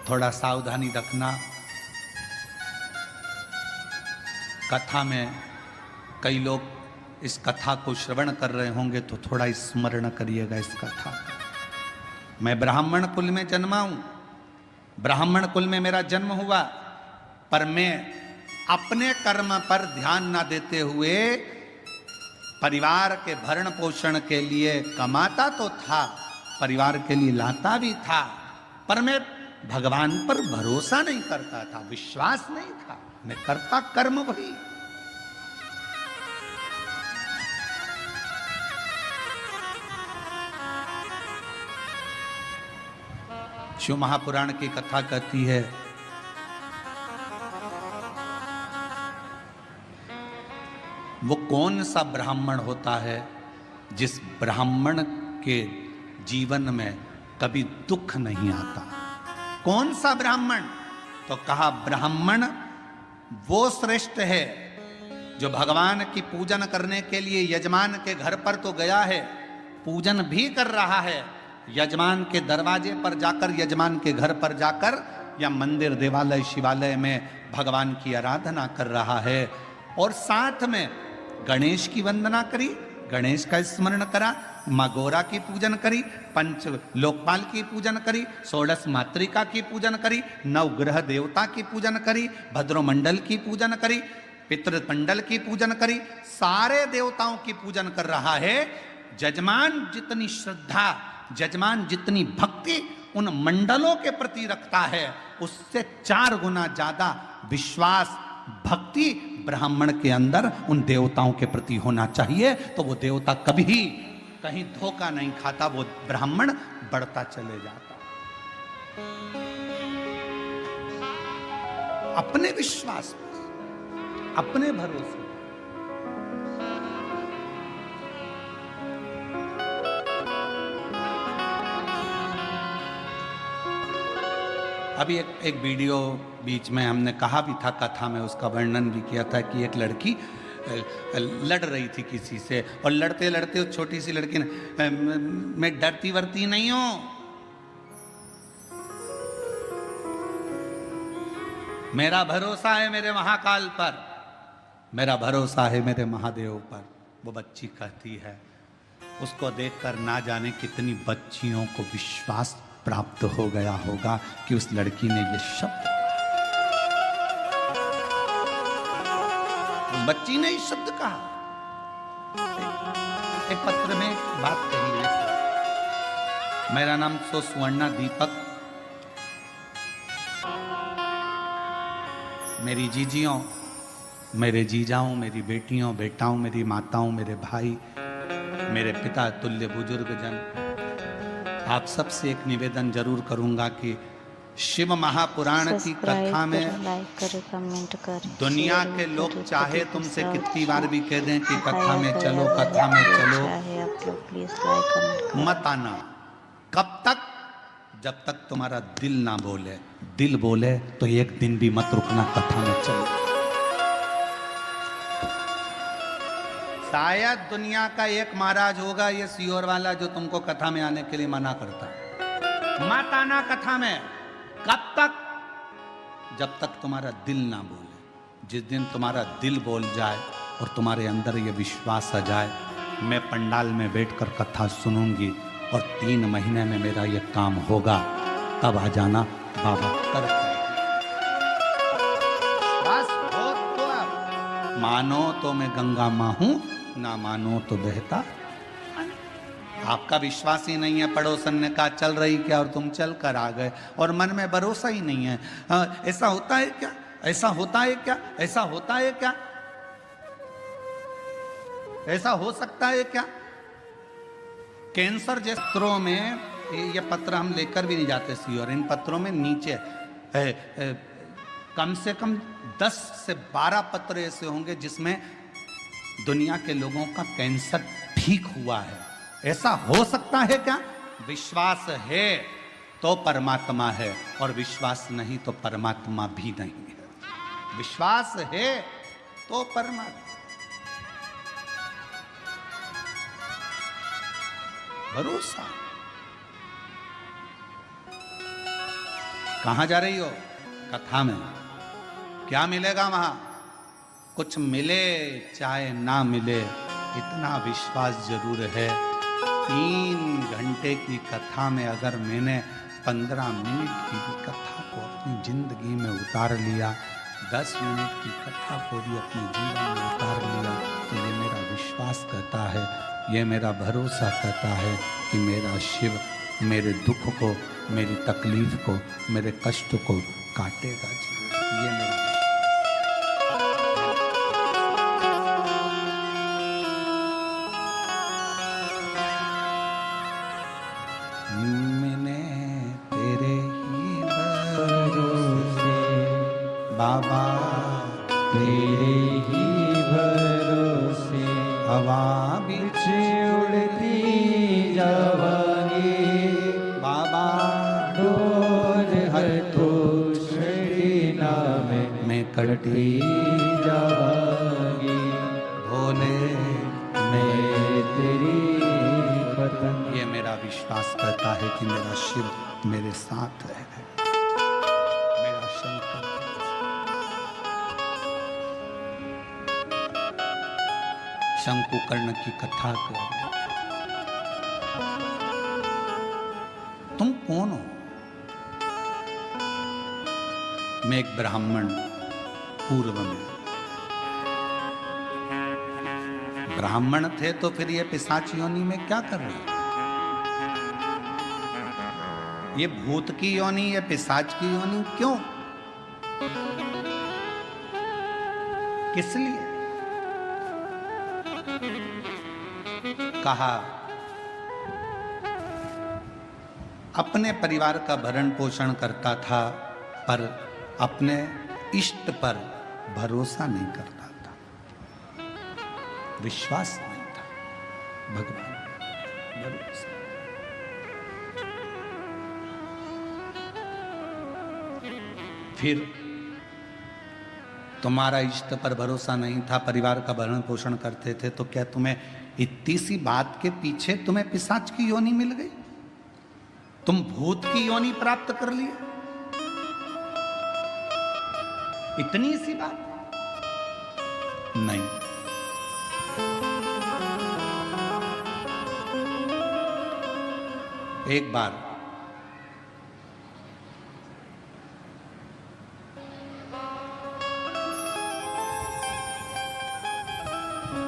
थोड़ा सावधानी रखना। कथा में कई लोग इस कथा को श्रवण कर रहे होंगे तो थोड़ा स्मरण करिएगा इस कथा को। मैं ब्राह्मण कुल में जन्मा हूं, ब्राह्मण कुल में मेरा जन्म हुआ, पर मैं अपने कर्म पर ध्यान ना देते हुए परिवार के भरण पोषण के लिए कमाता तो था, परिवार के लिए लाता भी था, पर मैं भगवान पर भरोसा नहीं करता था, विश्वास नहीं था। मैं करता कर्म वही। शिव महापुराण की कथा कहती है, वो कौन सा ब्राह्मण होता है जिस ब्राह्मण के जीवन में कभी दुख नहीं आता। कौन सा ब्राह्मण? तो कहा ब्राह्मण वो श्रेष्ठ है जो भगवान की पूजन करने के लिए यजमान के घर पर तो गया है, पूजन भी कर रहा है, यजमान के दरवाजे पर जाकर, यजमान के घर पर जाकर या मंदिर देवालय शिवालय में भगवान की आराधना कर रहा है, और साथ में गणेश की वंदना करी, गणेश का स्मरण करा, माँ गौरा की पूजन करी, पंच लोकपाल की पूजन करी, षोडश मातृका की पूजन करी, नवग्रह देवता की पूजन करी, भद्रमंडल की पूजन करी, पितृमंडल की पूजन करी, सारे देवताओं की पूजन कर रहा है। जजमान जितनी श्रद्धा, जजमान जितनी भक्ति उन मंडलों के प्रति रखता है, उससे 4 गुना ज्यादा विश्वास, भक्ति ब्राह्मण के अंदर उन देवताओं के प्रति होना चाहिए। तो वो देवता कभी कहीं धोखा नहीं खाता, वो ब्राह्मण बढ़ता चले जाता। अपने विश्वास पर, अपने भरोसे। अभी एक वीडियो बीच में हमने कहा भी था, कथा में उसका वर्णन भी किया था कि एक लड़की लड़ रही थी किसी से, और लड़ते लड़ते उस छोटी सी लड़की ने, मैं डरती वरती नहीं हूं, मेरा भरोसा है मेरे महाकाल पर, मेरा भरोसा है मेरे महादेव पर। वो बच्ची कहती है, उसको देखकर ना जाने कितनी बच्चियों को विश्वास प्राप्त हो गया होगा कि उस लड़की ने ये शब्द, बच्ची ने इस शब्द कहा। एक पत्र में बात कही है, मेरा नाम सुवर्णा दीपक, मेरी जीजियों, मेरे जीजाओं, मेरी बेटियों, बेटाओं, मेरी माताओं, मेरे भाई, मेरे पिता तुल्य बुजुर्ग जन, आप सबसे एक निवेदन जरूर करूंगा कि शिव महापुराण की कथा में लाइक करें, कमेंट करें, दुनिया के लोग चाहे तुमसे कितनी बार भी कह दें कि कथा में चलो, कथा में चलो, आप लोग प्लीज लाइक कमेंट मत आना। कब तक? जब तक तुम्हारा दिल ना बोले। दिल बोले तो एक दिन भी मत रुकना, कथा में चलो। शायद दुनिया का एक महाराज होगा ये सीहोर वाला जो तुमको कथा में आने के लिए मना करता है, मत आना कथा में। कब तक? जब तक तुम्हारा दिल ना बोले। जिस दिन तुम्हारा दिल बोल जाए और तुम्हारे अंदर ये विश्वास आ जाए, मैं पंडाल में बैठकर कथा सुनूंगी और 3 महीने में मेरा ये काम होगा, तब आ जाना बाबा कर। बस हो तो अब मानो तो मैं गंगा मां हूं, ना मानो तो बहता। आपका विश्वास ही नहीं है, पड़ोसन ने कहा चल रही क्या और तुम चल कर आ गए, और मन में भरोसा ही नहीं है। ऐसा होता है क्या? ऐसा होता है क्या? ऐसा होता है क्या? ऐसा हो सकता है क्या? कैंसर जैसे पत्रों में, ये पत्र हम लेकर भी नहीं जाते सी, और इन पत्रों में नीचे कम से कम 10 से 12 पत्र ऐसे होंगे जिसमें दुनिया के लोगों का कैंसर ठीक हुआ है। ऐसा हो सकता है क्या? विश्वास है तो परमात्मा है, और विश्वास नहीं तो परमात्मा भी नहीं है। विश्वास है तो परमात्मा। भरोसा। कहाँ जा रही हो? कथा में। क्या मिलेगा वहां? कुछ मिले चाहे ना मिले, इतना विश्वास जरूर है, 3 घंटे की कथा में अगर मैंने 15 मिनट की भी कथा को अपनी जिंदगी में उतार लिया, 10 मिनट की कथा को भी अपने जीवन में उतार लिया, तो ये मेरा विश्वास कहता है, ये मेरा भरोसा कहता है कि मेरा शिव मेरे दुख को, मेरी तकलीफ को, मेरे कष्ट को काटेगा जरूर। ये मेरा मैंने तेरे ही भरोसे बाबा, तेरे ही भरोसे हवा बिच उड़ती जावांगी बाबा, डोर है तो छड़ीना में कटती जावांगी, भोले मैं तेरी पतंग। ये मेरा विश्वास करता है कि मेरा शिव मेरे साथ है, मेरा शंकर। शंकुकर्ण की कथा कर, तुम कौन हो? मैं एक ब्राह्मण, पूर्व में ब्राह्मण थे, तो फिर ये पिशाच योनि में क्या कर रहे हैं? ये भूत की योनि, ये पिशाच की योनि क्यों? किस लिए? कहा अपने परिवार का भरण पोषण करता था, पर अपने इष्ट पर भरोसा नहीं करता था, विश्वास नहीं था, भगवान भरोसा। फिर तुम्हारा इष्ट पर भरोसा नहीं था, परिवार का भरण पोषण करते थे, तो क्या तुम्हें इतनी सी बात के पीछे तुम्हें पिशाच की योनि मिल गई? तुम भूत की योनि प्राप्त कर लिए? इतनी सी बात नहीं। एक बार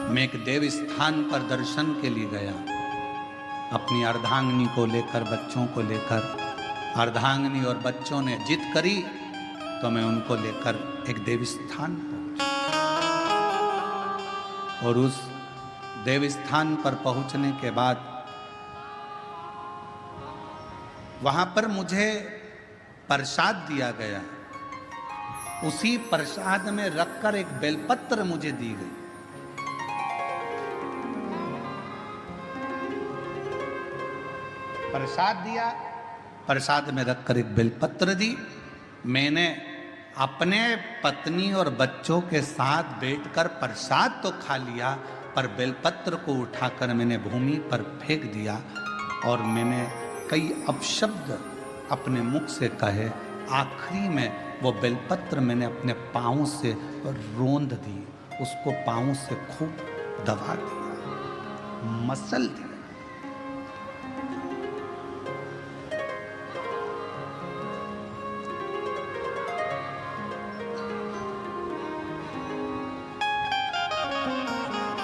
मैं एक देव स्थान पर दर्शन के लिए गया, अपनी अर्धांगिनी को लेकर, बच्चों को लेकर। अर्धांगिनी और बच्चों ने जिद करी तो मैं उनको लेकर एक देव स्थान पहुंचा, और उस देव स्थान पर पहुंचने के बाद वहां पर मुझे प्रसाद दिया गया। उसी प्रसाद में रखकर एक बेलपत्र मुझे दी गई। प्रसाद दिया, प्रसाद में रखकर एक बेलपत्र दी। मैंने अपने पत्नी और बच्चों के साथ बैठकर प्रसाद तो खा लिया, पर बेलपत्र को उठाकर मैंने भूमि पर फेंक दिया, और मैंने कई अपशब्द अपने मुख से कहे। आखिरी में वो बेलपत्र मैंने अपने पाँव से रोंद दी, उसको पाँव से खूब दबा दिया, मसल दिया।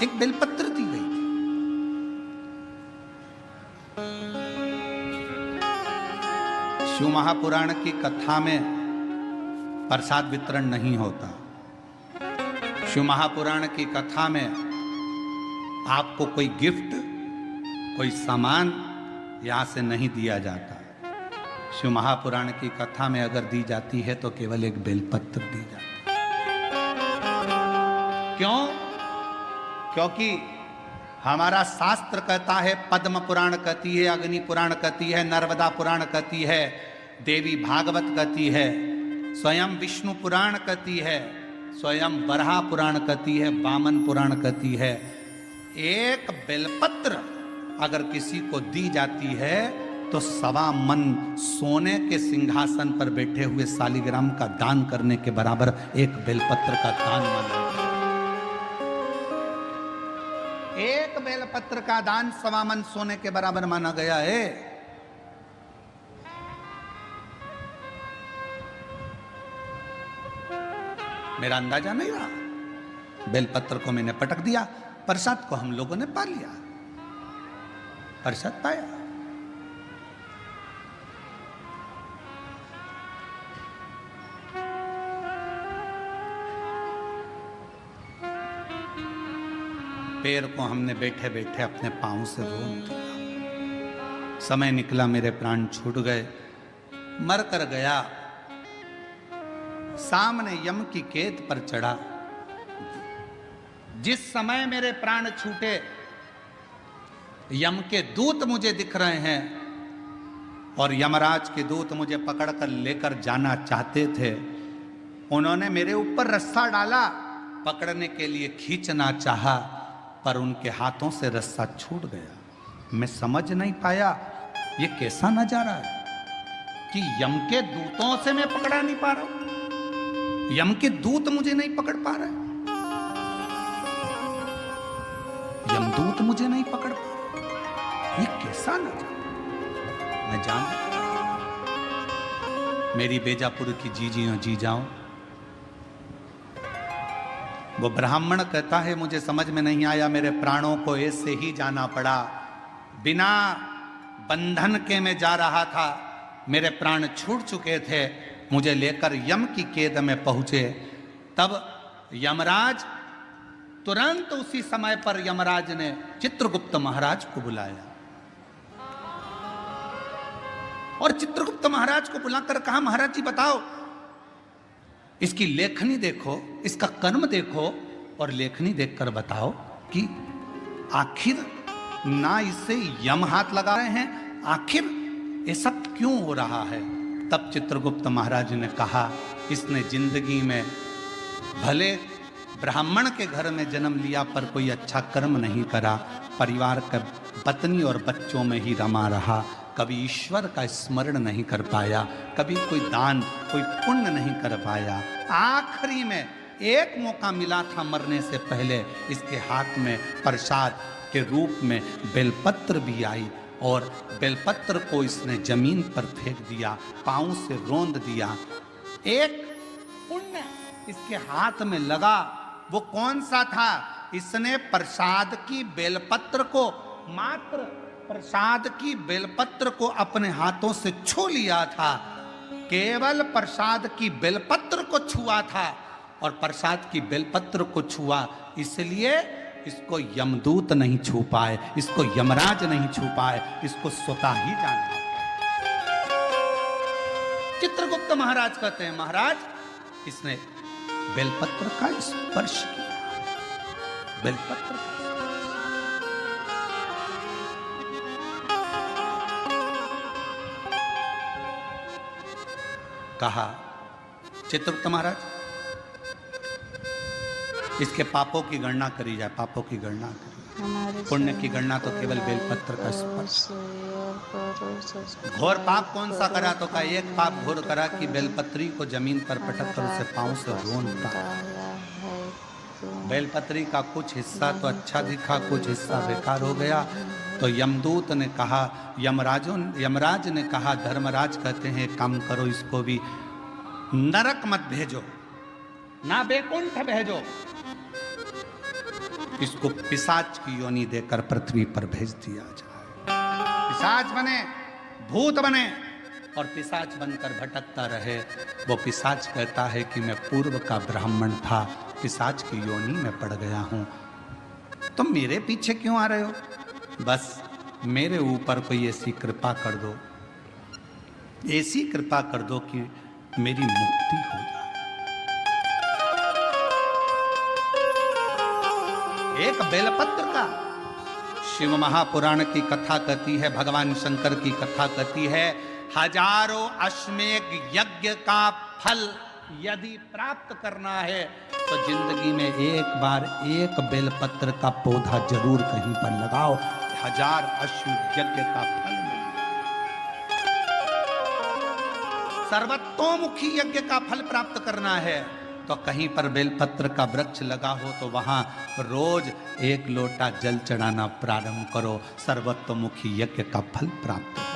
एक बेलपत्र दी गई। शिव महापुराण की कथा में प्रसाद वितरण नहीं होता। शिव महापुराण की कथा में आपको कोई गिफ्ट, कोई सामान यहां से नहीं दिया जाता। शिव महापुराण की कथा में अगर दी जाती है तो केवल एक बेलपत्र दी जाती है। क्यों? क्योंकि हमारा शास्त्र कहता है, पद्म पुराण कहती है, अग्नि पुराण कहती है, नर्मदा पुराण कहती है, देवी भागवत कहती है, स्वयं विष्णु पुराण कहती है, स्वयं बरहा पुराण कहती है, वामन पुराण कहती है। एक बेलपत्र अगर किसी को दी जाती है तो 1.25 मन सोने के सिंहासन पर बैठे हुए शालिग्राम का दान करने के बराबर एक बेलपत्र का दान माना गया। एक बेलपत्र का दान 1.25 मन सोने के बराबर माना गया है। मेरा अंदाजा नहीं रहा, बेलपत्र को मैंने पटक दिया, प्रसाद को हम लोगों ने पा लिया, प्रसाद पाया। पैर को हमने बैठे बैठे अपने पांव से रोन दिया। समय निकला, मेरे प्राण छूट गए, मर कर गया, सामने यम की कैद पर चढ़ा। जिस समय मेरे प्राण छूटे, यम के दूत मुझे दिख रहे हैं और यमराज के दूत मुझे पकड़कर लेकर जाना चाहते थे। उन्होंने मेरे ऊपर रस्सा डाला, पकड़ने के लिए खींचना चाहा, पर उनके हाथों से रस्सा छूट गया। मैं समझ नहीं पाया ये कैसा नजारा है कि यम के दूतों से मैं पकड़ा नहीं पा रहा हूं, यम के दूत मुझे नहीं पकड़ पा रहे, यमदूत मुझे नहीं पकड़ पा रहे। ये कैसा नजारा। मैं जान मेरी बेजापुर की जीजियों जी जाऊं, वो ब्राह्मण कहता है मुझे समझ में नहीं आया, मेरे प्राणों को ऐसे ही जाना पड़ा, बिना बंधन के मैं जा रहा था, मेरे प्राण छूट चुके थे, मुझे लेकर यम की कैद में पहुंचे। तब यमराज तुरंत उसी समय पर यमराज ने चित्रगुप्त महाराज को बुलाया और चित्रगुप्त महाराज को बुलाकर कहा, महाराज जी बताओ, इसकी लेखनी देखो, इसका कर्म देखो और लेखनी देखकर बताओ कि आखिर ना इससे यम हाथ लगा रहे हैं, आखिर ये सब क्यों हो रहा है। तब चित्रगुप्त महाराज ने कहा, इसने जिंदगी में भले ब्राह्मण के घर में जन्म लिया पर कोई अच्छा कर्म नहीं करा, परिवार का पत्नी और बच्चों में ही रमा रहा, कभी ईश्वर का स्मरण नहीं कर पाया, कभी कोई दान कोई पुण्य नहीं कर पाया। आखिरी में एक मौका मिला था मरने से पहले, इसके हाथ में प्रसाद के रूप में बेलपत्र भी आई और बेलपत्र को इसने जमीन पर फेंक दिया, पांव से रोंद दिया। एक पुण्य इसके हाथ में लगा, वो कौन सा था? इसने प्रसाद की बेलपत्र को, मात्र प्रसाद की बेलपत्र को अपने हाथों से छू लिया था, केवल प्रसाद की बेलपत्र को छुआ था और प्रसाद की बेलपत्र को छुआ, इसलिए इसको यमदूत नहीं छू पाए, इसको यमराज नहीं छू पाए, इसको स्वतः ही जाना। चित्रगुप्त महाराज कहते हैं, महाराज इसने बेलपत्र का स्पर्श किया, बेलपत्र का कहा, चित्रगुप्त महाराज इसके पापों की गणना करी जाए, पापों की गणना करी, पुण्य की गणना तो केवल बेलपत्र का स्पर्श। घोर पाप कौन सा करा? तो का एक पाप घोर करा कि बेलपत्री को जमीन पर पटक कर उसे पांव से रोनता। बेलपत्री का कुछ हिस्सा तो अच्छा दिखा, कुछ हिस्सा बेकार हो गया। तो यमदूत ने कहा, यमराज ने कहा, धर्मराज कहते हैं काम करो, इसको भी नरक मत भेजो, ना बैकुंठ भेजो, इसको पिशाच की योनि देकर पृथ्वी पर भेज दिया जाए। पिशाच बने, भूत बने और पिशाच बनकर भटकता रहे। वो पिशाच कहता है कि मैं पूर्व का ब्राह्मण था, पिशाच की योनि में पड़ गया हूं, तुम मेरे पीछे क्यों आ रहे हो? बस मेरे ऊपर कोई ऐसी कृपा कर दो, ऐसी कृपा कर दो कि मेरी मुक्ति हो जाए। एक बेलपत्र का, शिव महापुराण की कथा कहती है, भगवान शंकर की कथा कहती है, हजारों अश्वमेध यज्ञ का फल यदि प्राप्त करना है तो जिंदगी में एक बार एक बेलपत्र का पौधा जरूर कहीं पर लगाओ, 1000 अश्वमेध यज्ञ का फल मिलेगा। सर्वतोमुखी यज्ञ का फल प्राप्त करना है तो कहीं पर बेलपत्र का वृक्ष लगा हो तो वहां रोज 1 लोटा जल चढ़ाना प्रारंभ करो, सर्वतोमुखी यज्ञ का फल प्राप्त हो।